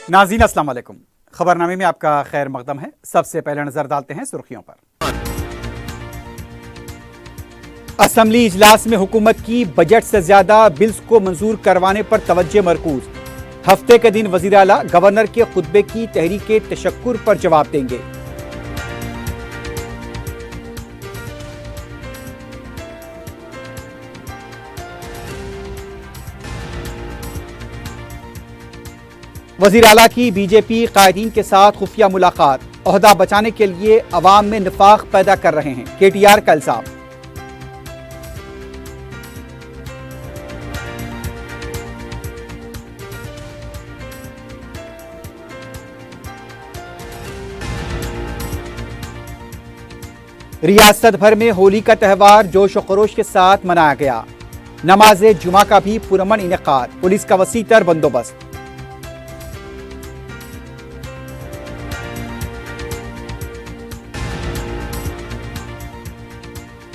नाज़रीन अस्सलाम वालेकुम। खबरनामे में आपका खैर मकदम है। सबसे पहले नजर डालते हैं सुर्खियों पर। असेंबली इजलास में हुकूमत की बजट से ज्यादा बिल्स को मंजूर करवाने पर तवज्जो मरकूज। हफ्ते के दिन वजीर आला गवर्नर के खुतबे की तहरीके तशक्कुर पर जवाब देंगे। वजीर आला की बीजेपी कायदीन के साथ खुफिया मुलाकात। ओहदा बचाने के लिए अवाम में निफाक पैदा कर रहे हैं, केटीआर का इल्जाम। रियासत भर में होली का त्यौहार जोश व खरोश के साथ मनाया गया। नमाज जुमा का भी पुरअमन इनेकाद। पुलिस का वसीतर बंदोबस्त।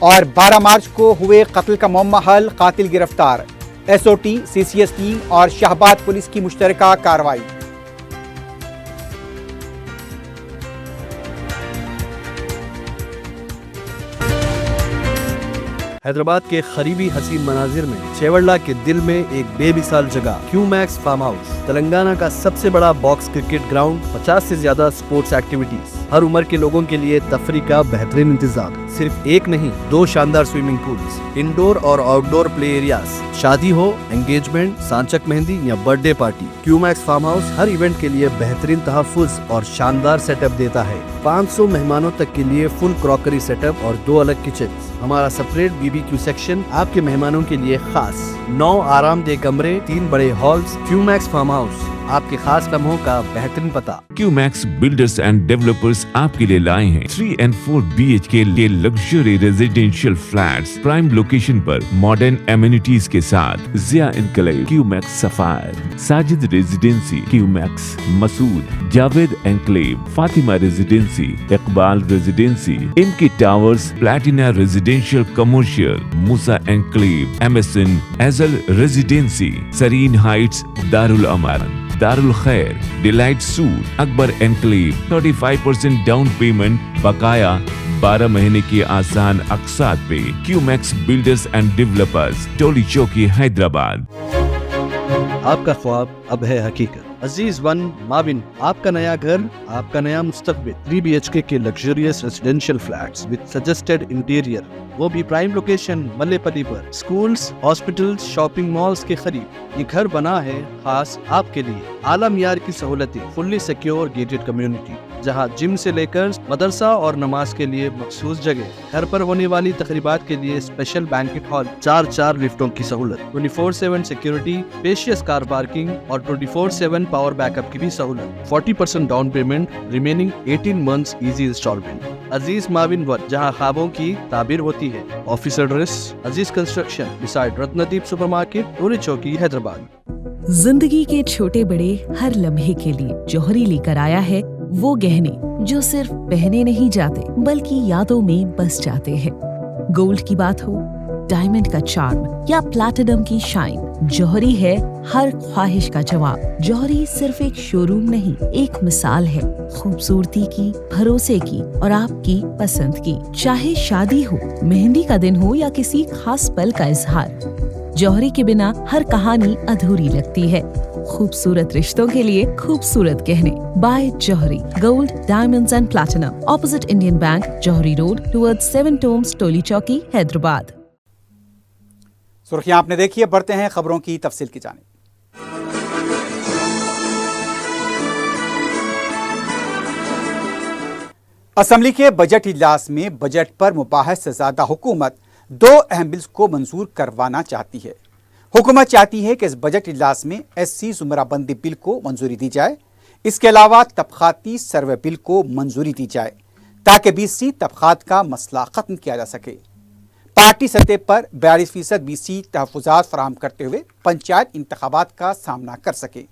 और 12 मार्च को हुए कत्ल का मुअम्मा हल, कातिल गिरफ्तार। एसओटी, सीसीएस टीम और शाहबाद पुलिस की मुश्तरका कार्रवाई। हैदराबाद के करीबी हसीन मनाजिर में चेवड़ला के दिल में एक बेमिसाल जगह क्यूमैक्स फार्म हाउस, तेलंगाना का सबसे बड़ा बॉक्स क्रिकेट ग्राउंड, 50 से ज्यादा स्पोर्ट्स एक्टिविटीज, हर उम्र के लोगों के लिए तफरी का बेहतरीन इंतजाम। सिर्फ एक नहीं, 2 शानदार स्विमिंग पूल्स, इंडोर और आउटडोर प्ले एरियाज। शादी हो, एंगेजमेंट, सांचक मेहंदी या birthday party, Qmax farm house हर इवेंट के लिए बेहतरीन तहफ्फुज़ और शानदार सेटअप देता है। 500 मेहमानों तक के लिए फुल क्रॉकरी सेटअप और 2 अलग किचन। हमारा सेपरेट बीबीक्यू सेक्शन आपके मेहमानों के लिए खास। 9 आरामदेह कमरे, 3 बड़े हॉल्स। क्यूमैक्स फार्म हाउस, आपके खास लम्हों का बेहतरीन पता। क्यूमैक्स बिल्डर्स एंड डेवलपर्स आपके लिए लाए हैं 3 and 4 BHK के luxury residential flats prime location पर मॉडर्न एमिनिटीज के साथ। Zia enclave, Qmax sapphire, Sajid residency, Qmax Masood, Javed enclave, Fatima residency, Iqbal residency, इमकी towers, platina residential commercial, Musa enclave, MSN एजल residency, Sareen heights, Darul Aman, Darul Khair, delight suite, Akbar enclave, 35% down payment, बकाया 12 महीने की आसान अक़सात पे। Qmax builders and developers, Toli Chowki, Hyderabad. आपका ख्वाब अब है हकीकत। अजीज वन माविन, आपका नया घर, आपका नया मुस्तकबिल। 3 BHK के luxurious residential flats with suggested interior, वो भी प्राइम लोकेशन मल्लेपल्ली पर। स्कूल्स, हॉस्पिटल्स, शॉपिंग मॉल्स के करीब ये घर बना है खास आपके लिए। आला मियार की सहूलतें, फुल्ली सिक्योर गेटेड कम्युनिटी, जहां जिम से लेकर मदरसा और नमाज के लिए मखसूस जगह। घर पर होने वाली तकरीबात के लिए स्पेशल बैंकेट हॉल, 4 लिफ्टों की सहूलत, 24/7 सिक्योरिटी, स्पेशियस कार पार्किंग और 24/7 पावर बैकअप की भी सहूलत। 40% down payment, remaining 18 months easy instalment. Aziz माविन वन, जहां ख्वाबों की ताबीर होती है। Office address Aziz construction beside Ratnadeep supermarket, Toli Chowki, Hyderabad. जिंदगी के छोटे बड़े हर लम्हे के लिए जौहरी लेकर आया है वो गहने जो सिर्फ पहने नहीं जाते बल्कि यादों में बस जाते हैं। गोल्ड की बात हो, डायमंड का चार्म या प्लैटिनम की शाइन, जौहरी है हर ख्वाहिश का जवाब। जौहरी सिर्फ एक शोरूम नहीं, एक मिसाल है खूबसूरती की, भरोसे की और आपकी पसंद की। चाहे शादी हो, मेहंदी का दिन हो या किसी खास पल का इजहार, जौहरी के बिना हर कहानी अधूरी लगती है। खूबसूरत रिश्तों के लिए खूबसूरत गहने by Jauhari. Gold, diamonds and platinum, opposite Indian bank, Jauhari road, towards 7 tombs, Toli Chowki, Hyderabad. सुर्खियां आपने देखी है, बढ़ते हैं खबरों की तफसील की जानिब। असेंबली के बजट इजलास में बजट पर मुबाहस से ज्यादा हुकूमत 2 अहम बिल्स को मंजूर करवाना चाहती है। हुकूमत चाहती है कि इस बजट इजलास में SC जुमराबंदी बिल को मंजूरी दी जाए। इसके अलावा तबकाती सर्वे बिल को मंजूरी दी जाए ताकि BC तबकात का मसला खत्म किया जा सके। पार्टी सतह पर 42% BC तहफ़्फ़ुज़ात फराहम करते हुए पंचायत इंतखाबात का सामना कर सके।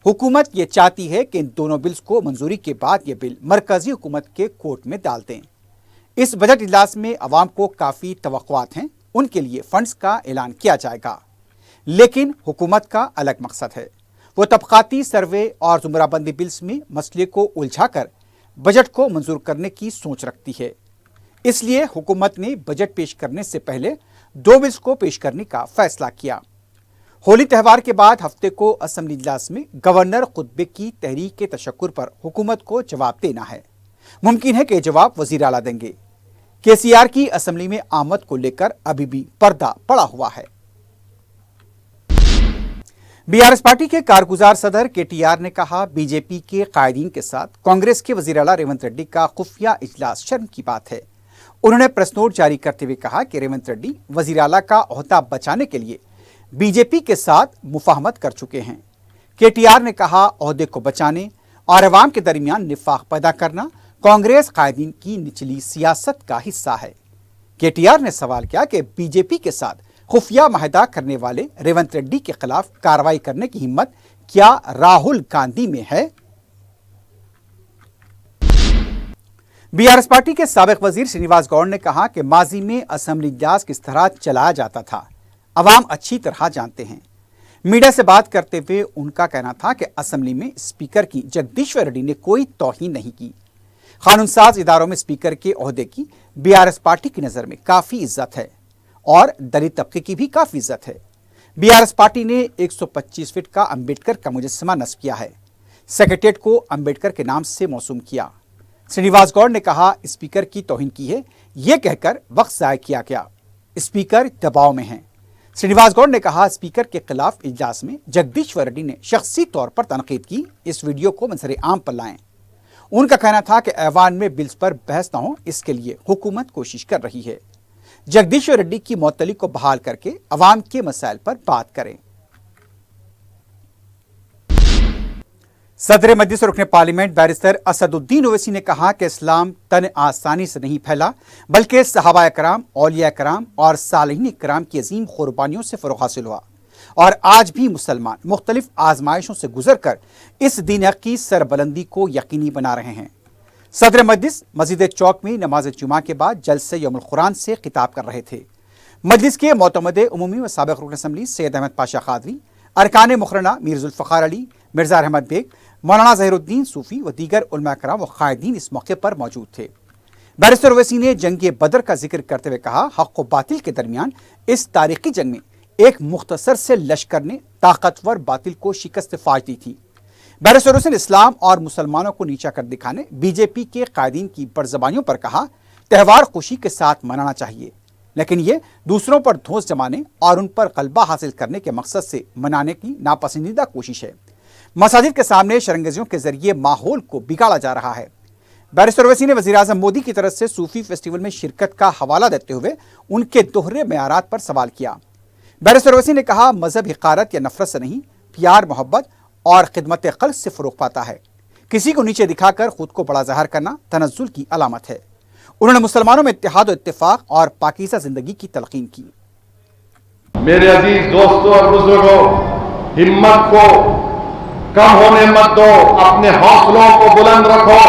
हुकूमत ये चाहती है कि इन दोनों बिल्स को मंजूरी के बाद ये बिल मरकजी हुकूमत के कोर्ट में डाल दें। इस बजट इजलास में अवाम को काफ़ी तवक्कुआत हैं, उनके लिए फंड्स का ऐलान किया जाएगा, लेकिन हुकूमत का अलग मकसद है। वो तबकाती सर्वे और जुमराबंदी बिल्स में मसले को उलझाकर बजट को मंजूर करने की सोच रखती है। इसलिए हुकूमत ने बजट पेश करने से पहले 2 बिल्स को पेश करने का फैसला किया। होली त्यौहार के बाद हफ्ते को असेंबली इजलास में गवर्नर खुतबे की तहरीक के तशक्कुर पर हुकूमत को जवाब देना है। मुमकिन है कि जवाब वजीर आला देंगे। केसीआर की असेंबली में आमद को लेकर अभी भी पर्दा पड़ा हुआ है। बीआरएस पार्टी के कारगुजार सदर केटीआर ने कहा, बीजेपी के कायदीन के साथ कांग्रेस के वजीर आला रेवंत रेड्डी का खुफिया इजलास शर्म की बात है। उन्होंने प्रेस नोट जारी करते हुए कहा कि रेवंत रेड्डी वजीर आला का ओहदा बचाने के लिए बीजेपी के साथ मुफाहमत कर चुके हैं। केटीआर ने कहा, ओहदे को बचाने और अवाम के दरमियान निफाक पैदा करना कांग्रेस कायदीन की निचली सियासत का हिस्सा है। केटीआर ने सवाल किया कि बीजेपी के साथ खुफिया माहिदा करने वाले रेवंत रेड्डी के खिलाफ कार्रवाई करने की हिम्मत क्या राहुल गांधी में है? बीआरएस पार्टी के साबिक वजीर श्रीनिवास गौड़ ने कहा कि माजी में असेंबली इजलास किस तरह चलाया जाता था अवाम अच्छी तरह जानते हैं। मीडिया से बात करते हुए उनका कहना था कि असेंबली में स्पीकर की जगदीश्वर रेड्डी ने कोई तौहीन नहीं की। कानून साज इदारों में स्पीकर के ओहदे की बीआरएस पार्टी की नज़र में काफ़ी इज्जत है और दलित तबके की भी काफ़ी इज्जत है। बीआरएस पार्टी ने 125 फीट का अंबेडकर का मुजस्समा नस्ब किया है। सेक्रेटेरिएट को अंबेडकर के नाम से मौसूम किया। श्रीनिवास गौड़ ने कहा, स्पीकर की तौहीन की है, यह कहकर वक्त ज़ाया किया गया। स्पीकर दबाव में हैं। श्रीनिवास गौड़ ने कहा, स्पीकर के खिलाफ इजलास में जगदीश्वर रेड्डी ने शख्सी तौर पर तनकीद की। इस वीडियो को मंजर आम पर लाएं। उनका कहना था कि ऐवान में बिल्स पर बहस न हो, इसके लिए हुकूमत कोशिश कर रही है। जगदीश्वर रेड्डी की मौतली को बहाल करके अवाम के मसाइल पर बात करें। सदर मजलिस रुकने पार्लियामेंट बैरिस्टर असदुद्दीन ओवैसी ने कहा कि इस्लाम तन आसानी से नहीं फैला, बल्कि सहाबा कराम, औलिया कराम और सालिहीन कराम की अजीम कुर्बानियों से फरोग हासिल हुआ और आज भी मुसलमान मुख्तलिफ आजमाइशों से गुजर कर इस दीन हक की सरबलंदी को यकीनी बना रहे हैं। सदर मजलिस मस्जिद चौक में नमाज जुमा के बाद जलसे यौमुल कुरान से खिताब कर रहे थे। मजलिस के मोतमदे उमूमी व साबिक रुकन असम्बली सैयद अहमद पाशा कादरी, अरकान मुखरना मीर जुल्फ़िकार अली, मिर्ज़ा अहमद बेग, मौलाना ज़हीरुद्दीन सूफ़ी व दीगर उलमा कराम व कायदीन इस मौके पर मौजूद थे। बैरिस्टर ओवैसी ने जंग बदर का जिक्र करते हुए कहा, हक़ व बातिल के दरमियान इस तारीखी जंग में एक मुख्तसर से लश्कर ने ताकतवर बातिल को शिकस्त फाज दी थी। बैरिस्टर ओवैसी ने इस्लाम और मुसलमानों को नीचा कर दिखाने बीजेपी के कायदीन की बड़ज़बानियों पर कहा, त्यौहार खुशी के साथ मनाना चाहिए, लेकिन ये दूसरों पर धौंस जमाने और उन पर गलबा हासिल करने के मकसद से मनाने की नापसंदीदा कोशिश है। मसाजिद के सामने शरंगेजियों के जरिए माहौल को बिगाड़ा जा रहा है। बैरिस्टर ओवैसी ने वज़ीर आज़म मोदी की तरफ से सूफी फेस्टिवल में शिरकत का हवाला देते हुए उनके दोहरे मेयारात पर सवाल किया। बैरिस्टर ओवैसी ने कहा, मजहब हिकारत या नफरत से नहीं, प्यार, मोहब्बत और खिदमत क़ल्ब से फ़रोग़ पाता है। किसी को नीचे दिखाकर खुद को बड़ा ज़ाहिर करना तनज़्ज़ुल की अलामत है। उन्होंने मुसलमानों में इत्तेहाद और इत्तेफाक और पाकीज़ा ज़िंदगी की तलक़ीन की। मेरे अजीज दोस्तों और बुजुर्गों, हिम्मत को कम होने मत दो, अपने हौसलों को बुलंद रखो,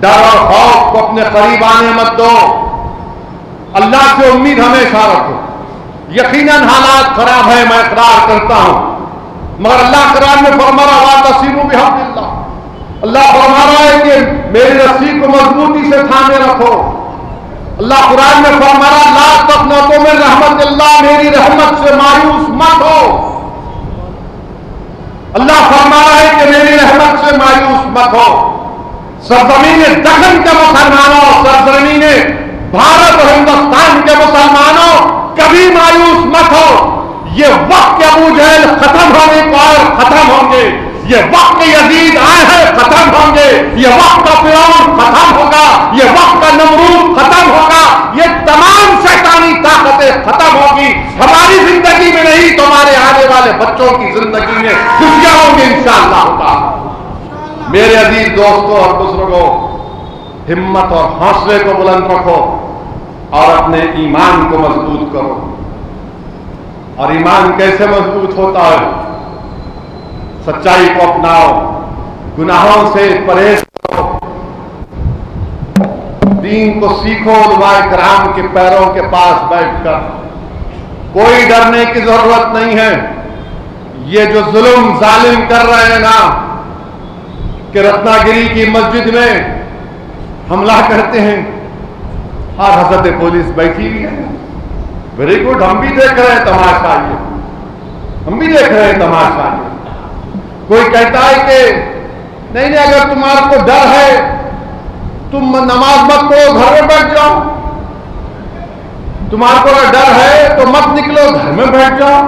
डर और खौफ को अपने करीब आने मत दो, अल्लाह से उम्मीद हमेशा रखो। यकीनन हालात खराब है, मैं इकरार करता हूं, मगर अल्लाह कुरान में फरमा रहा है, वातसिमू बिहब्लिल्लाह, अल्लाह फरमा रहा है कि मेरी रस्सी को मजबूती से थामे रखो। अल्लाह कुरान में फरमा रहा है, ला तक़नतू मिन रहमतिल्लाह, मेरी रहमत से मायूस मत हो। अल्लाह फरमा रहा है कि मेरी रहमत से मायूस मत हो। सरजमीन दखन के मुसलमानों, सरजमीन भारत और हिंदुस्तान के मुसलमानों, कभी मायूस मत हो। ये वक्त के अबू जहल खत्म होने को और खत्म होंगे, ये वक्त के यजीद आए हैं खत्म होंगे, ये वक्त का फिरौन खत्म होगा, ये वक्त का नमरूद खत्म होगा, ये तमाम शैतानी ताकतें खत्म होगी। हमारी जिंदगी में नहीं तो हमारे आने वाले बच्चों की जिंदगी में खुशियां होंगी इंशाअल्लाह। मेरे अजीज दोस्तों और बुजुर्गों, हिम्मत और हौसले को बुलंद रखो और अपने ईमान को मजबूत करो। और ईमान कैसे मजबूत होता है? सच्चाई को अपनाओ, गुनाहों से परहेज करो, दीन को सीखो उलमाए किराम के पैरों के पास बैठकर। कोई डरने की जरूरत नहीं है। ये जो जुल्म जालिम कर रहे हैं ना कि रत्नागिरी की मस्जिद में हमला करते हैं, और हजरत पुलिस बैठी हुई है। वेरी गुड, हम भी देख रहे हैं तमाशा ये, हम भी देख रहे हैं तमाशा ये। कोई कहता है कि नहीं, अगर तुम्हारे को डर है तुम नमाज मत पढ़ो, घर में बैठ जाओ। तुम्हारे को अगर डर है तो मत निकलो, घर में बैठ जाओ।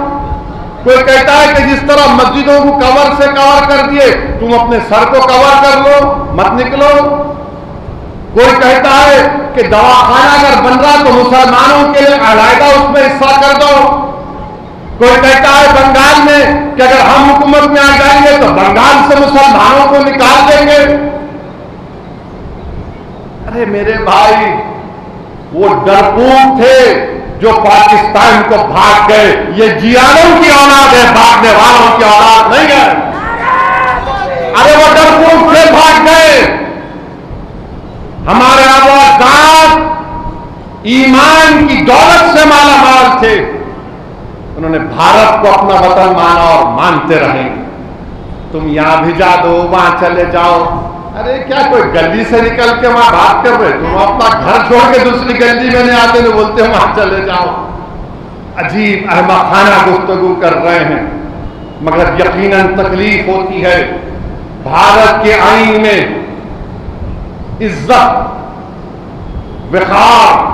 कोई कहता है कि जिस तरह मस्जिदों को कवर से कवर कर दिए, तुम अपने सर को कवर कर लो, मत निकलो। कोई कहता है कि दवाखाना अगर बन रहा तो मुसलमानों के लिए अलहदा उसमें हिस्सा कर दो। कोई कहता है बंगाल में कि अगर हम हुकूमत में आ जाएंगे तो बंगाल से मुसलमानों को निकाल देंगे। अरे मेरे भाई, वो डरपोक थे जो पाकिस्तान को भाग गए। ये जियालों की औलाद है, भागने वालों की औलाद नहीं है। अरे वो डरपोक थे, भाग गए। हमारे आबाद ईमान की दौलत से माला माल थे, उन्होंने भारत को अपना वतन माना और मानते रहेंगे। तुम यहां भिजा दो, वहां चले जाओ। अरे क्या कोई गली से निकल के वहां भाग कर रहे? तुम अपना घर छोड़ के दूसरी गली में नहीं आते, नहीं बोलते वहां चले जाओ। अजीब अहमकाना गुफ्तगू कर रहे हैं, मगर यकीनन तकलीफ होती है। भारत के आईन में इज्जत, वक़ार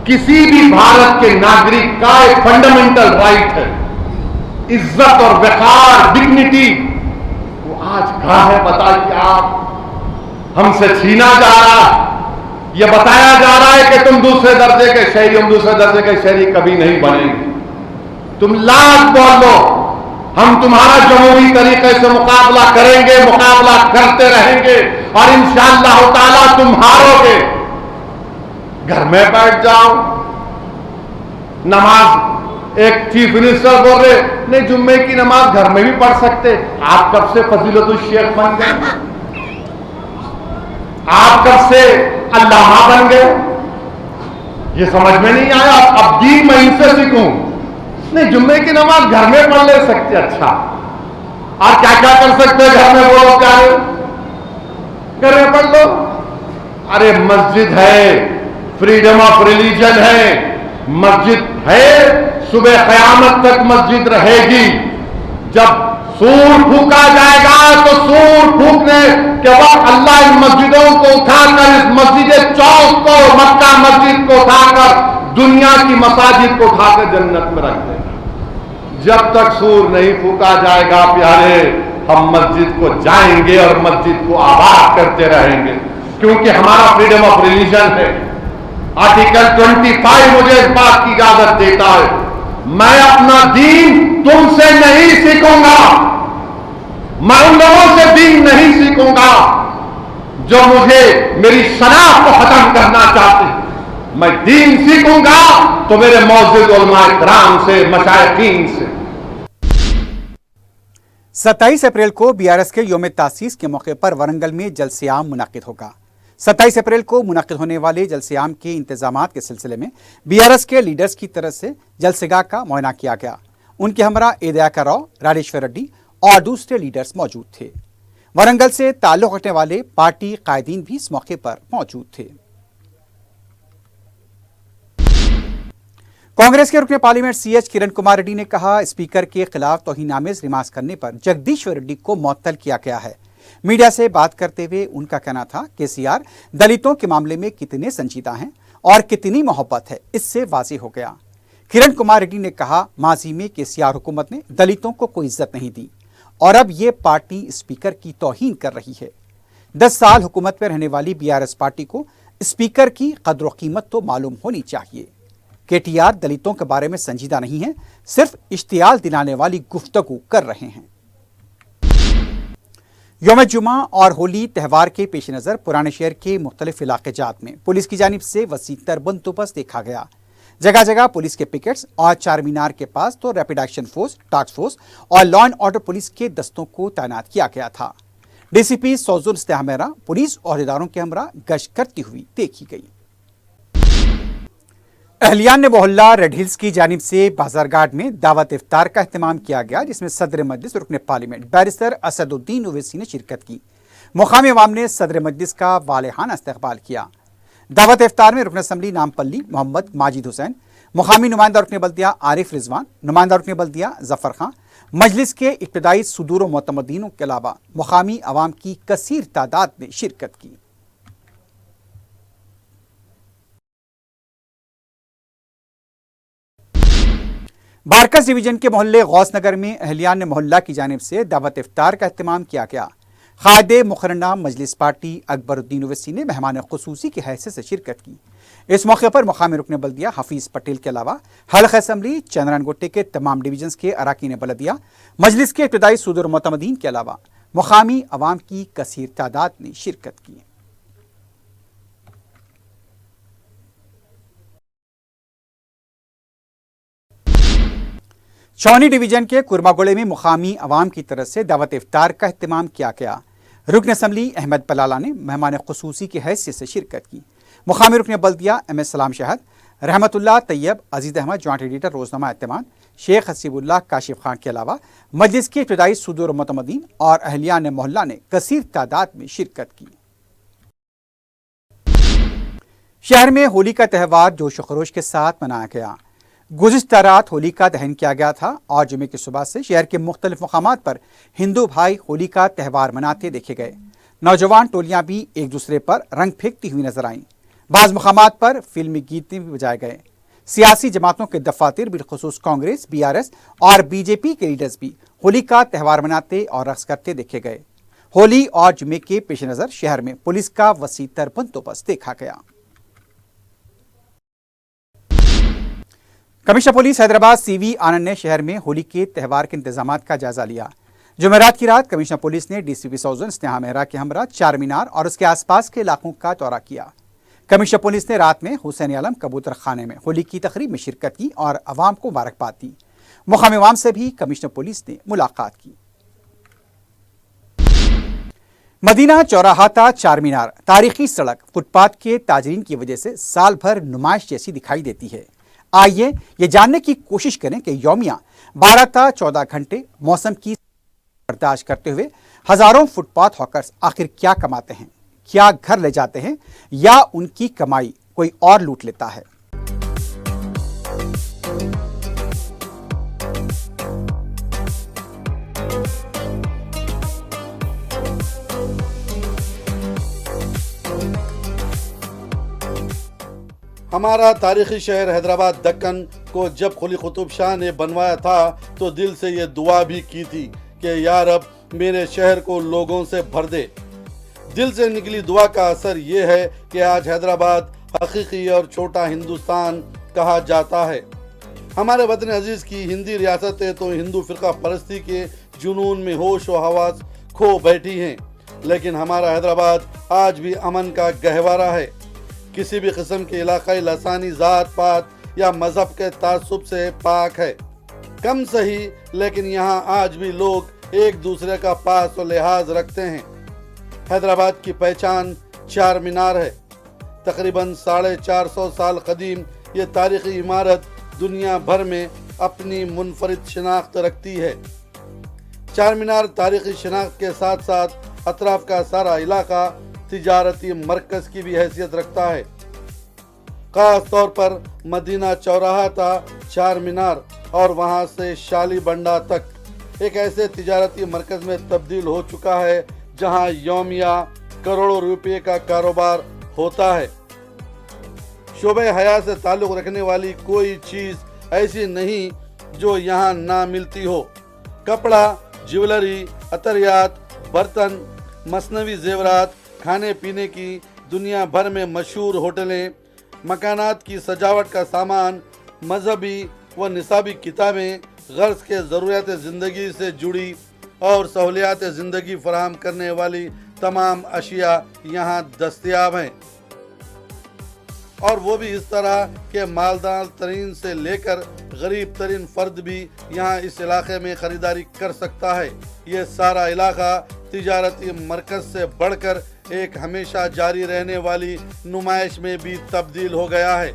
किसी भी भारत के नागरिक का एक फंडामेंटल राइट है। इज्जत और वक़ार, डिग्निटी, वो आज कहां है बताइए आप? हमसे छीना जा रहा, यह बताया जा रहा है कि तुम दूसरे दर्जे के शहरी, हम दूसरे दर्जे के शहरी कभी नहीं बनेंगे। तुम लाख बोल लो, हम तुम्हारा जमहूरी तरीके से मुकाबला करेंगे, मुकाबला करते रहेंगे और इंशाअल्लाह ताला तुम हारोगे। घर में बैठ जाओ। नमाज, एक चीफ मिनिस्टर बोल रहे नहीं जुम्मे की नमाज घर में भी पढ़ सकते। आप कब से फजीलतुल शेख बन गए? आप कब से अल्लामा बन गए? ये समझ में नहीं आया। अब दीन मैं इनसे सीखूं? नहीं, जुम्मे की नमाज घर में पढ़ ले सकते। अच्छा, और क्या क्या कर सकते घर में? बोलो क्या है? घर में पढ़ लो। अरे मस्जिद है, फ्रीडम ऑफ रिलीजन है, मस्जिद है, सुबह क़यामत तक मस्जिद रहेगी। जब सूर फूका जाएगा तो सूर फूकने के वक्त अल्लाह इन मस्जिदों को उठाकर, इस मस्जिद चौक को, मक्का मस्जिद को उठाकर, दुनिया की मसाजिद को उठाकर जन्नत में रख देगा। जब तक सूर नहीं फूका जाएगा प्यारे, हम मस्जिद को जाएंगे और मस्जिद को आबाद करते रहेंगे, क्योंकि हमारा फ्रीडम ऑफ रिलीजन है। आर्टिकल 25 मुझे इस बात की इजाजत देता है। मैं अपना दीन तुमसे नहीं सीखूंगा, मैं उन लोगों से दीन नहीं सीखूंगा जो मुझे, मेरी शनाख्त को खत्म करना चाहते हैं। मैं दीन सीखूंगा तो मेरे मौजूद उलमाए किराम से, मशाइखीन से। 27 अप्रैल को बीआरएस के यौम तासीस के मौके पर वरंगल में जलसे-आम मुनाकिद होगा। 27 अप्रैल को मुनाकिद होने वाले जलसे-आम के इंतजामात के सिलसिले में बीआरएस के लीडर्स की तरफ से जलसेगाह का मुआयना किया गया। उनके हमरा एदयाकर राव, राजेश्वर रेड्डी और दूसरे लीडर्स मौजूद थे। वरंगल से ताल्लुक रखने वाले पार्टी कायदीन भी इस मौके पर मौजूद थे। कांग्रेस के रुकने पार्लियामेंट सीएच किरण कुमार रेड्डी ने कहा, स्पीकर के खिलाफ तौहीनामेज रिमार्क्स करने पर जगदीश्वर रेड्डी को मुअत्तल किया गया है। मीडिया से बात करते हुए उनका कहना था, केसीआर दलितों के मामले में कितने संजीदा हैं और कितनी मोहब्बत है, इससे वाज़ेह हो गया। किरण कुमार रेड्डी ने कहा, माजी में केसीआर हुकूमत ने दलितों को कोई इज्जत नहीं दी और अब ये पार्टी स्पीकर की तौहीन कर रही है। 10 साल हुकूमत में रहने वाली बीआरएस पार्टी को स्पीकर की कद्र कीमत तो मालूम होनी चाहिए। केटीआर दलितों के बारे में संजीदा नहीं है, सिर्फ इश्तियाल दिलाने वाली गुफ्तगू कर रहे हैं। यौम जुमा और होली त्यौहार के पेश नज़र पुराने शहर के मुख्तलिफ इलाके जात में पुलिस की जानिब से वसीतर बंदोबस्त देखा गया। जगह जगह पुलिस के पिकेट्स और चार मीनार के पास तो rapid action force, task force और लॉ एंड ऑर्डर पुलिस के दस्तों को तैनात किया गया था। डीसीपी सौजुल इस्तेहमेरा पुलिस अहदेदारों के हमरा गश्त करती हुई देखी गई। اہلیان محلہ ریڈ ہلز کی جانب سے بازارگاٹ میں دعوت افطار کا اہتمام کیا گیا، جس میں صدر مجلس رکن پارلیمنٹ بیرسٹر اسد الدین اویسی نے شرکت کی۔ مقامی عوام نے صدر مجلس کا والہانہ استقبال کیا۔ دعوت افطار میں رکن اسمبلی نامپلی محمد ماجد حسین، مقامی نمائندہ رکن بلدیہ عارف رضوان، نمائندہ رکن بلدیہ ظفر خان، مجلس کے ابتدائی صدور و معتمدینوں کے علاوہ مقامی عوام کی کثیر تعداد نے شرکت کی۔ بارکس ڈویژن کے محلے غوث نگر میں اہلیان محلہ کی جانب سے دعوت افطار کا اہتمام کیا گیا۔ قائد مقررہ مجلس پارٹی اکبر الدین اویسی نے مہمان خصوصی کی حیثیت سے شرکت کی۔ اس موقع پر مقامی رکن بلدیہ حفیظ پٹیل کے علاوہ حلقہ اسمبلی چندران گٹے کے تمام ڈویژنز کے اراکین بلدیہ، مجلس کے ابتدائی صدور معتمدین کے علاوہ مقامی عوام کی کثیر تعداد نے شرکت کی۔ چونی ڈویژن کے کرماگوڑے میں مقامی عوام کی طرف سے دعوت افطار کا اہتمام کیا گیا۔ رکن اسمبلی احمد پلالہ نے مہمان خصوصی کی حیثیت سے شرکت کی۔ مقامی رکن بلدیہ ایم ایس سلام شہد، رحمت اللہ طیب، عزیز احمد جوائنٹ ایڈیٹر روزنامہ اعتماد، شیخ حسیب اللہ کاشف خان کے علاوہ مجلس کے ابتدائی صدور معتمدین اور اہلیان محلہ نے کثیر تعداد میں شرکت کی۔ شہر میں ہولی کا تہوار جوش و خروش کے ساتھ منایا گیا۔ گزشتہ رات ہولی کا دہن کیا گیا تھا اور جمعے کی صبح سے شہر کے مختلف مقامات پر ہندو بھائی ہولی کا تہوار مناتے دیکھے گئے۔ نوجوان ٹولیاں بھی ایک دوسرے پر رنگ پھینکتی ہوئی نظر آئیں۔ بعض مقامات پر فلمی گیت بھی بجائے گئے۔ سیاسی جماعتوں کے دفاتر بالخصوص کانگریس، BRS اور BJP کے لیڈرز بھی ہولی کا تہوار مناتے اور رقص کرتے دیکھے گئے۔ ہولی اور جمعے کے پیش نظر شہر میں پولیس کا وسیع تر بندوبست دیکھا گیا۔ کمشنر پولیس حیدرآباد CV آنند نے شہر میں ہولی کے تہوار کے انتظامات کا جائزہ لیا۔ جمعرات کی رات کمشنر پولیس نے DCP ساؤزرن اسنیہا مہرا کے ہمراہ چار مینار اور اس کے آس پاس کے علاقوں کا دورہ کیا۔ کمشنر پولیس نے رات میں حسین عالم کبوتر خانے میں ہولی کی تقریب میں شرکت کی اور عوام کو مبارکباد دی۔ مقامی عوام سے بھی کمشنر پولیس نے ملاقات کی۔ مدینہ چوراہا تا چار مینار تاریخی سڑک فٹ پاتھ کے تاجرین کی وجہ سے سال بھر نمائش جیسی دکھائی دیتی ہے۔ آئیے یہ جاننے کی کوشش کریں کہ یومیہ 12 تا 14 گھنٹے موسم کی برداشت کرتے ہوئے ہزاروں فٹ پاتھ ہاکرز آخر کیا کماتے ہیں، کیا گھر لے جاتے ہیں یا ان کی کمائی کوئی اور لوٹ لیتا ہے۔ ہمارا تاریخی شہر حیدرآباد دکن کو جب قلی قطب شاہ نے بنوایا تھا تو دل سے یہ دعا بھی کی تھی کہ یا رب میرے شہر کو لوگوں سے بھر دے۔ دل سے نکلی دعا کا اثر یہ ہے کہ آج حیدرآباد حقیقی اور چھوٹا ہندوستان کہا جاتا ہے۔ ہمارے وطن عزیز کی ہندی ریاستیں تو ہندو فرقہ پرستی کے جنون میں ہوش و حواس کھو بیٹھی ہیں، لیکن ہمارا حیدرآباد آج بھی امن کا گہوارہ ہے۔ کسی بھی قسم کے علاقائی لسانی ذات پات یا مذہب کے تعصب سے پاک ہے۔ کم صحیح لیکن یہاں آج بھی لوگ ایک دوسرے کا پاس و لحاظ رکھتے ہیں۔ حیدرآباد کی پہچان چار مینار ہے۔ تقریباً 450 سال قدیم یہ تاریخی عمارت دنیا بھر میں اپنی منفرد شناخت رکھتی ہے۔ چار مینار تاریخی شناخت کے ساتھ ساتھ اطراف کا سارا علاقہ تجارتی مرکز کی بھی حیثیت رکھتا ہے۔ خاص طور پر مدینہ چوراہا تا چار مینار اور وہاں سے شالی بنڈا تک ایک ایسے تجارتی مرکز میں تبدیل ہو چکا ہے جہاں یومیہ کروڑوں روپے کا کاروبار ہوتا ہے۔ شعبہ حیات سے تعلق رکھنے والی کوئی چیز ایسی نہیں جو یہاں نہ ملتی ہو۔ کپڑا، جیولری، عطریات، برتن، مصنوعی زیورات، کھانے پینے کی دنیا بھر میں مشہور ہوٹلیں، مکانات کی سجاوٹ کا سامان، مذہبی و نصابی کتابیں، غرض کے ضروریات زندگی سے جڑی اور سہولیات زندگی فراہم کرنے والی تمام اشیاء یہاں دستیاب ہیں، اور وہ بھی اس طرح کہ مالدار ترین سے لے کر غریب ترین فرد بھی یہاں اس علاقے میں خریداری کر سکتا ہے۔ یہ سارا علاقہ تجارتی مرکز سے بڑھ کر ایک ہمیشہ جاری رہنے والی نمائش میں بھی تبدیل ہو گیا ہے۔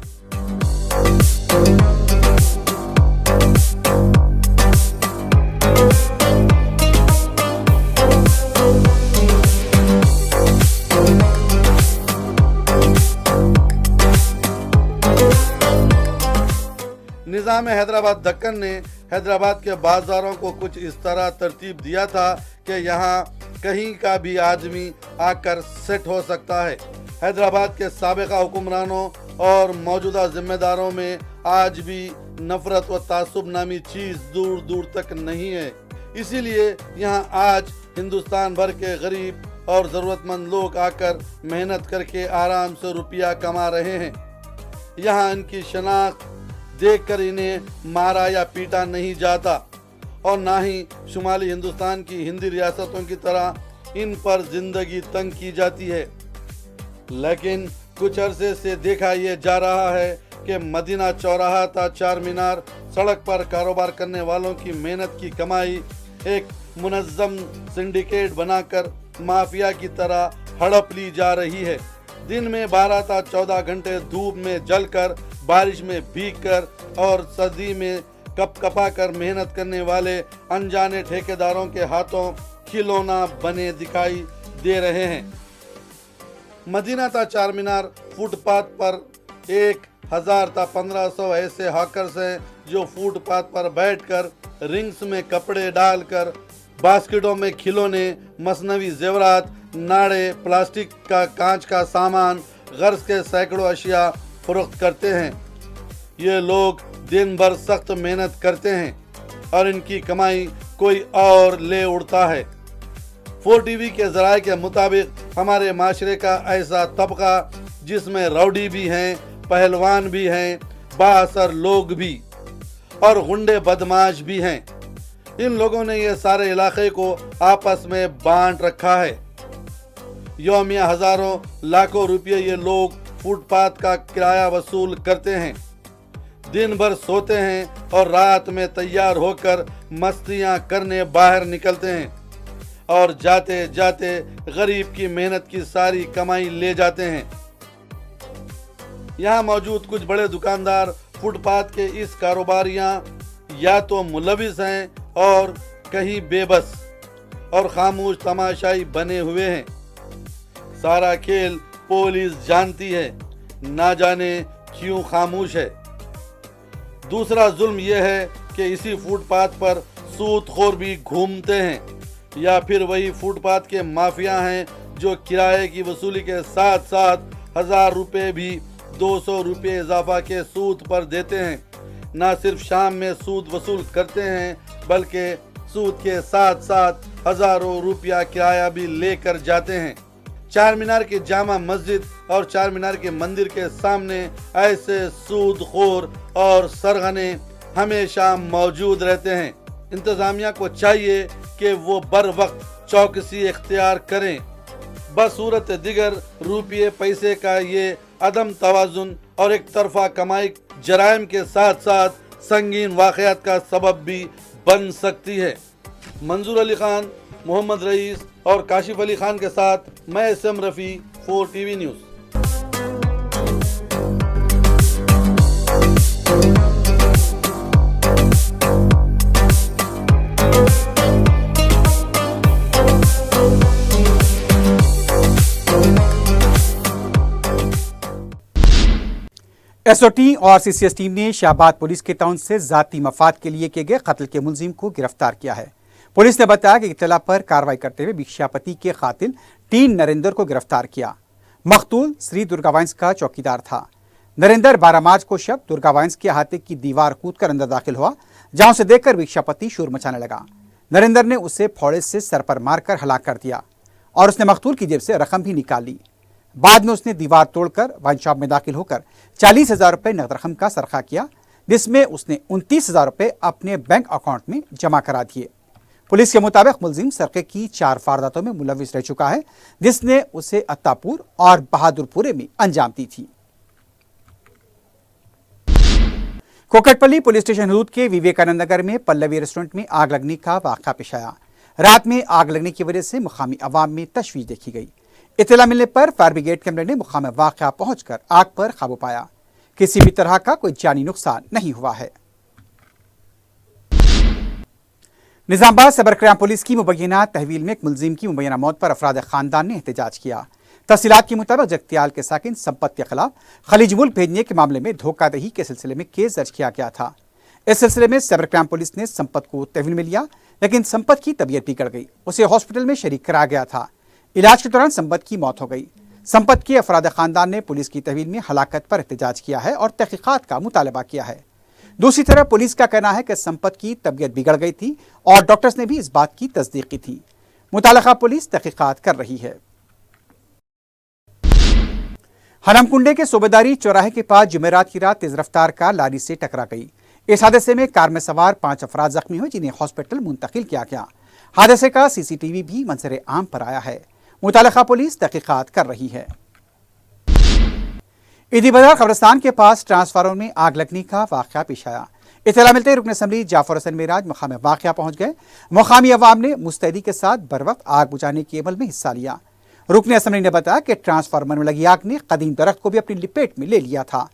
निज़ाम हैदराबाद दक्कन ने हैदराबाद के बाज़ारों को कुछ इस तरह तरतीब दिया था कि यहाँ कहीं का भी आदमी आकर सेट हो सकता है। हैदराबाद के साबिक़ा हुक्मरानों और मौजूदा जिम्मेदारों में आज भी नफरत व तासुब नामी चीज़ दूर दूर तक नहीं है। इसीलिए यहाँ आज हिंदुस्तान भर के गरीब और ज़रूरतमंद लोग आकर मेहनत करके आराम से रुपया कमा रहे हैं। यहाँ इनकी शनाख्त देखकर इन्हें मारा या पीटा नहीं जाता और ना ही शुमाली हिंदुस्तान की हिंदी रियासतों की तरह इन पर जिंदगी तंग की जाती है। लेकिन कुछ अरसे से देखा ये जा रहा है कि मदीना चौराहा था चार मीनार सड़क पर कारोबार करने वालों की मेहनत की कमाई एक मुनज़्ज़म सिंडिकेट बनाकर माफिया की तरह हड़प ली जा रही है। दिन में 12 था 14 घंटे धूप में जलकर, बारिश में भीगकर और सर्दी में कपकपा कर मेहनत करने वाले अनजाने ठेकेदारों के हाथों खिलौना बने दिखाई दे रहे हैं। मदीना था चार मीनार फुटपाथ पर 1000 था 1500 ऐसे हॉकर्स हैं जो फुटपाथ पर बैठकर रिंग्स में कपड़े डालकर बास्केटों में खिलौने, मसनवी जेवरात, नाड़े, प्लास्टिक का कांच का सामान, गर्ज के सैकड़ों अशिया फरोख्त करते हैं। ये लोग दिन भर सख्त मेहनत करते हैं और इनकी कमाई कोई और ले उड़ता है। 4TV के ज़राए के मुताबिक हमारे माशरे का ऐसा तबका जिसमें रौडी भी हैं, पहलवान भी हैं, बाअसर लोग भी और गुंडे बदमाश भी हैं। इन लोगों ने ये सारे इलाके को आपस में बांट रखा है। यौमिया हजारों लाखों रुपये ये लोग फुटपाथ का किराया वसूल करते हैं, दिन भर सोते हैं और रात में तैयार होकर मस्तियां करने बाहर निकलते हैं और जाते जाते गरीब की मेहनत की सारी कमाई ले जाते हैं। यहाँ मौजूद कुछ बड़े दुकानदार फुटपाथ के इस कारोबारियां या तो मुलविस हैं और कहीं बेबस और खामोश तमाशाई बने हुए हैं। सारा खेल पुलिस जानती है, ना जाने क्यों खामोश है। दूसरा जुल्म यह है कि इसी फुटपाथ पर सूदखोर भी घूमते हैं या फिर वही फुटपाथ के माफिया हैं जो किराए की वसूली के साथ साथ 1000 रुपये भी 200 रुपये इजाफा के सूद पर देते हैं। ना सिर्फ शाम में सूद वसूल करते हैं बल्कि सूद के साथ साथ हजारों रुपया किराया भी लेकर जाते हैं। चार मीनार की जामा मस्जिद और चार मीनार के मंदिर के सामने ऐसे सूदखोर और सरगने हमेशा मौजूद रहते हैं। इंतजामिया को चाहिए कि वो बर वक्त चौकसी इख्तियार करें। बसूरत दिगर रुपये पैसे का ये अदम तवाजुन और एक तरफा कमाई जराइम के साथ साथ संगीन वाक़यात का सबब भी बन सकती है। मंजूर अली खान, मोहम्मद रईस और काशिफ अली खान के साथ मैं SM Rafi, 4TV news. SOT और सीसीएस टीम ने शाहबाद पुलिस के टाउन से जाती मफाद के लिए किए गए कत्ल के मुलजिम को गिरफ्तार किया है। पुलिस ने बताया कि इत्तला पर कार्रवाई करते हुए भिक्षापति के कातिल टीन नरेंद्र को गिरफ्तार किया। मकतूल श्री दुर्गा वाइन्स का चौकीदार था। नरेंद्र 12 मार्च को शब दुर्गा वाइन्स के अहाते की दीवार कूदकर अंदर दाखिल हुआ, जहां उसे देखकर भिक्षापति शोर मचाने लगा। नरेंद्र ने उसे फावड़े से सर पर मारकर हलाक कर दिया और उसने मकतूल की जेब से रकम भी निकाल ली। बाद में उसने दीवार तोड़कर वाइन शॉप में दाखिल होकर 40,000 रुपये नकद रकम का सरखा किया, जिसमें उसने 29,000 रुपये अपने बैंक अकाउंट में जमा करा दिए। पुलिस के मुताबिक मुलजिम सरके की 4 वारदातों में मुलविस रह चुका है, जिसने उसे अत्तापुर और बहादुरपुरे में अंजाम दी थी। कोकटपल्ली पुलिस स्टेशन हदूद के विवेकानंद नगर में पल्लवी रेस्टोरेंट में आग लगने का वाक़या पेश आया। रात में आग लगने की वजह से मुकामी अवाम में तशवीश देखी गई। इत्तला मिलने पर फायर ब्रिगेड कैमरे ने मुकाम वाक़या पहुंचकर आग पर काबू पाया। किसी भी तरह का कोई जानी नुकसान नहीं हुआ है। निजामाबाद सबर क्राइम पुलिस की मुबैना तहवील में एक मुलजिम की मुबैना मौत पर अफराद खानदान ने एहतजाज किया। तफसीलात के मुताबिक जगतियाल के साकिन संपत के खिलाफ खलीज मुल्क भेजने के मामले में धोखाधड़ी के सिलसिले में केस दर्ज किया गया था। इस सिलसिले में साइबर क्राइम पुलिस ने संपत को तहवील में लिया, लेकिन संपत की तबीयत बिगड़ गई। उसे हॉस्पिटल में शरीक कराया गया था। इलाज के दौरान संपत की मौत हो गई। संपत के अफराद खानदान ने पुलिस की तहवील में हलाकत पर एहतजाज किया है और तहकीकात का मुतालबा किया है। दूसरी तरफ पुलिस का कहना है कि संपत की तबीयत बिगड़ गई थी और डॉक्टर्स ने भी इस बात की तस्दीक की थी। मुताल्लिका पुलिस तहकीकात कर रही है। हनमकुंडे के सूबेदारी चौराहे के पास जुमेरात की रात तेज रफ्तार कार लारी से टकरा गई। इस हादसे में कार में सवार 5 अफराद जख्मी हुए, जिन्हें हॉस्पिटल मुंतकिल किया गया। हादसे का सीसीटीवी भी मंजर आम पर आया है। मुताल्लिका पुलिस तहकीकात कर रही है। ईदी बाजार कब्रिस्तान के पास ट्रांसफार्मर में आग लगने का वाकया पेश आया। इत्तला मिलते ही रुकन असम्बली जाफर हसन मेराज मकाम वाकया पहुंच गए। मुकामी अवाम ने मुस्तैदी के साथ बर वक्त आग बुझाने के अमल में हिस्सा लिया। रुकन असम्बली ने बताया कि ट्रांसफार्मर में लगी आग ने कदीम दरख्त को भी अपनी लिपेट में ले लिया था।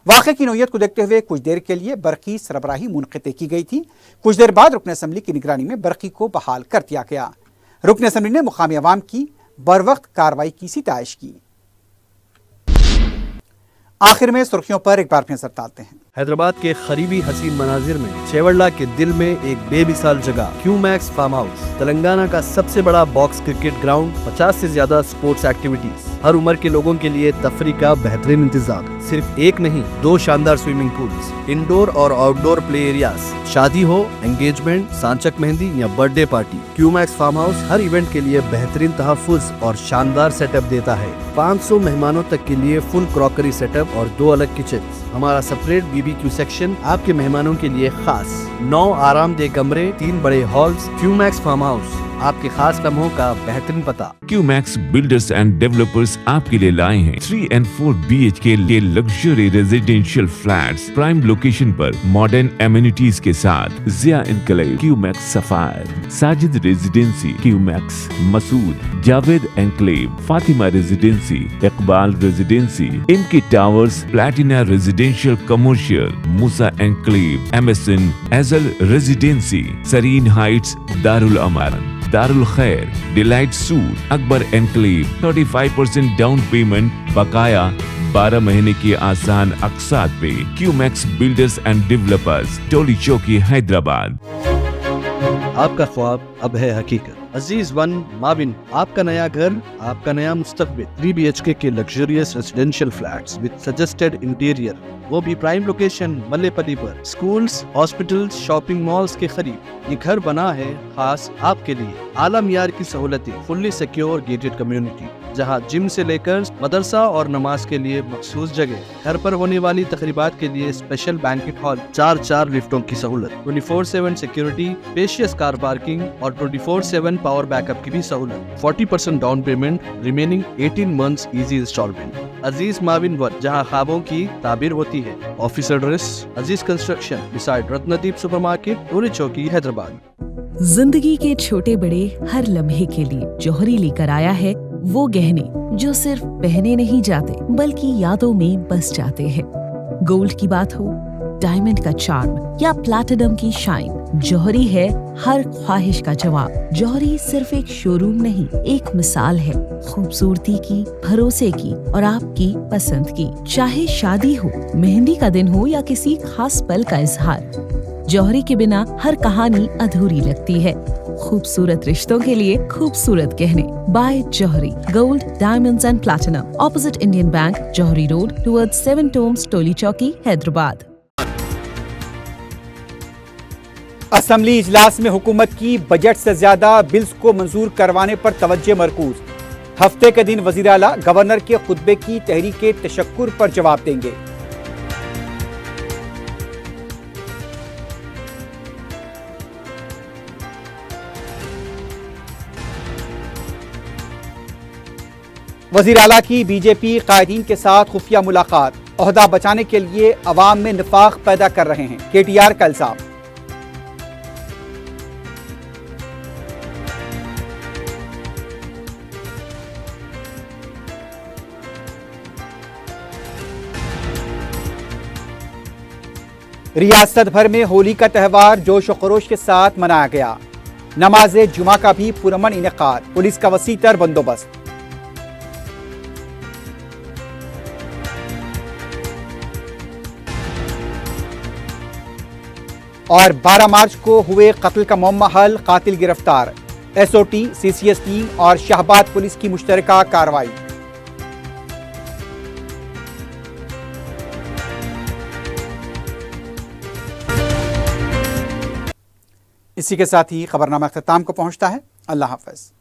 वाक़े की नौयत को देखते हुए कुछ देर के लिए बरक़ी सरबराही मुनक़िते की गई थी। कुछ देर बाद रुकन असम्बली की निगरानी में बरक़ी को बहाल कर दिया गया। रुकन असम्बली ने मुकामी अवाम की बर वक्त कार्रवाई की सिताइश की। आखिर में सुर्खियों पर एक बार फिर नजर डालते हैं। हैदराबाद के करीबी हसीन मनाजिर में चेवड़ला के दिल में एक बेमिसाल जगह क्यूमैक्स फार्म हाउस, तेलंगाना का सबसे बड़ा बॉक्स क्रिकेट ग्राउंड, 50 से ज्यादा स्पोर्ट्स एक्टिविटीज, हर उम्र के लोगों के लिए तफरी का बेहतरीन इंतजाम। सिर्फ एक नहीं, 2 शानदार स्विमिंग पूल्स, इंडोर और आउटडोर प्ले एरियाज, शादी हो, एंगेजमेंट, सांचक मेहंदी या birthday party, Qmax farm house हर इवेंट के लिए बेहतरीन तहफ़्फ़ुज़ और शानदार सेटअप देता है। 500 मेहमानों तक के लिए फुल क्रॉकरी सेटअप और 2 अलग किचन। हमारा सेपरेट BBQ सेक्शन आपके मेहमानों के लिए खास। 9 आरामदेह कमरे, 3 बड़े हॉल्स। क्यूमैक्स फार्म हाउस, आपके खास लम्हों का बेहतरीन पता। क्यूमैक्स बिल्डर्स एंड डेवलपर्स आपके लिए लाए हैं 3 and 4 BHK के luxury residential flats prime location पर मॉडर्न एमिनिटीज के साथ। Zia enclave, Qmax sapphire, Sajid residency, Qmax Masood, Javed enclave, Fatima residency, Iqbal residency, इनकी towers, platina residential commercial, Musa enclave, MSN एजल residency, Sareen heights, Darul Amaran, Darul Khair, delight suite, Akbar enclave, 35% down payment, बकाया 12 महीने की आसान अक़सात पे। Qmax builders and developers, Toli Chowki, Hyderabad. आपका ख्वाब अब है हकीकत। अजीज वन माविन, आपका नया घर, आपका नया मुस्तकबिल। 3 BHK के luxurious residential flats with suggested interior, वो भी प्राइम लोकेशन मल्लेपल्ली पर। स्कूल्स, हॉस्पिटल्स, शॉपिंग मॉल्स के करीब ये घर बना है खास आपके लिए। आला मियार की सहूलतें, फुल्ली सिक्योर गेटेड कम्युनिटी, जहां जिम से लेकर मदरसा और नमाज के लिए मखसूस जगह। घर पर होने वाली तकरीबात के लिए स्पेशल बैंकेट हॉल, 4 लिफ्टों की सहूलत, 24/7 सिक्योरिटी, स्पेशियस कार पार्किंग और 24/7 पावर बैकअप की भी सहूलत। 40% down payment, remaining 18 months easy instalment. Aziz माविन वन, जहां ख्वाबों की ताबीर होती है। Office address Aziz construction beside Ratnadeep supermarket, Toli Chowki, Hyderabad. जिंदगी के छोटे बड़े हर लम्हे के लिए जौहरी लेकर आया है वो गहने जो सिर्फ पहने नहीं जाते बल्कि यादों में बस जाते हैं। गोल्ड की बात हो, डायमंड का चार्म या प्लैटिनम की शाइन, जौहरी है हर ख्वाहिश का जवाब। जौहरी सिर्फ एक शोरूम नहीं, एक मिसाल है खूबसूरती की, भरोसे की और आपकी पसंद की। चाहे शादी हो, मेहंदी का दिन हो या किसी खास पल का इजहार, जौहरी के बिना हर कहानी अधूरी लगती है। खूबसूरत रिश्तों के लिए खूबसूरत गहने by Jauhari. Gold, diamonds and platinum, opposite Indian bank, Jauhari road, towards 7 tombs, Toli Chowki, Hyderabad. Assembly इजलास में हुकूमत की बजट से ज्यादा बिल्स को मंजूर करवाने पर तवज्जो मरकूज। हफ्ते के दिन वजीर आला गवर्नर के खुतबे की तहरीके तशक्कुर पर जवाब देंगे। वजीर आला की बीजेपी कायदीन के साथ खुफिया मुलाकात, ओहदा बचाने के लिए अवाम में निफाक पैदा कर रहे हैं, KTR का इल्जाम। रियासत भर में होली का त्यौहार जोश व खरोश के साथ मनाया गया। नमाज जुमा का भी पुरअमन इनेकाद, पुलिस का वसीतर बंदोबस्त। اور 12 مارچ کو ہوئے قتل کا معمہ حل، قاتل گرفتار، SOT، CCS ٹیم اور شاہباد پولیس کی مشترکہ کارروائی۔ اسی کے ساتھ ہی خبرنامہ اختتام کو پہنچتا ہے۔ اللہ حافظ۔